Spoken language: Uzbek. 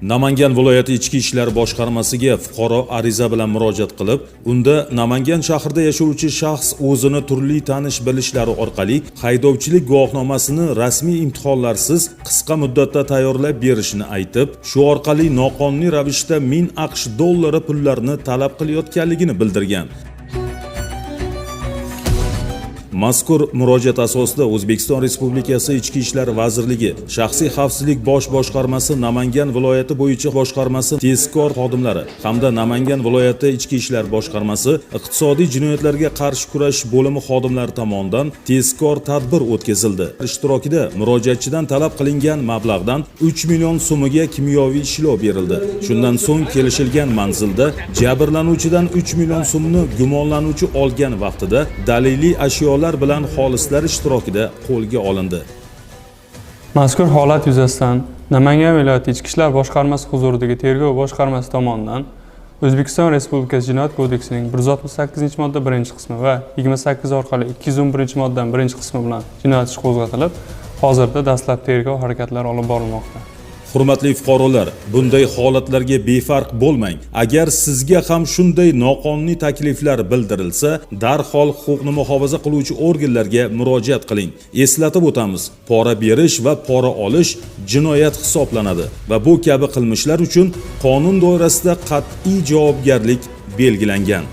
Namangan viloyati ichki ishlar boshqarmasiga fuqaro ariza bilan murojaat qilib, unda Namangan shahrida yashovchi shaxs o'zini turli tanish-bilishlari orqali haydovchilik guvohnomasini rasmiy imtihonlarsiz qisqa muddatda tayyorlab berishini aytib, shu orqali noqonuniy ravishda 1000 AQSh dollari pullarni talab qilayotganligini bildirgan. Mazkur murojaat asosida O'zbekiston Respublikasi Ichki ishlar vazirligi Shaxsiy xavfsizlik bosh boshqarmasi Namangan viloyati bo'yicha boshqarmasi tezkor xodimlari hamda Namangan viloyati Ichki ishlar boshqarmasi iqtisodiy jinoyatlarga qarshi kurashish bo'limi xodimlari tomonidan tezkor tadbir o'tkazildi. Ishtirokida murojaatchidan talab qilingan mablag'dan 3 million so'miga kimyoviy ishlov berildi. Shundan so'ng kelishilgan manzilda jabrlanuvchidan 3 million so'mni gumonlanuvchi olgan vaqtida daliliy ashyolar bilan xolislar ishtirokida qo'lga olindi. Mazkur holat yuzasidan Namangan viloyati Ichki ishlar boshqarmasi huzuridagi tergov boshqarmasi tomonidan O'zbekiston Respublikasi Jinoyat kodeksining 168-modda 1-qismi va 28 orqali 211-moddan 1-qismi bilan jinoyat ishi qo'zg'atilib, hozirda dastlab tergov harakatlari olib borilmoqda. Hurmatli fuqarolar, bunday holatlarga befarq bo'lmang. Agar sizga ham shunday noqonuniy takliflar bildirilsa, darhol huquqni muhofaza qiluvchi organlarga murojaat qiling. Eslatib o'tamiz, pora berish va pora olish jinoyat hisoblanadi va bu kabi qilmishlar uchun qonun doirasida qat'iy javobgarlik belgilangan.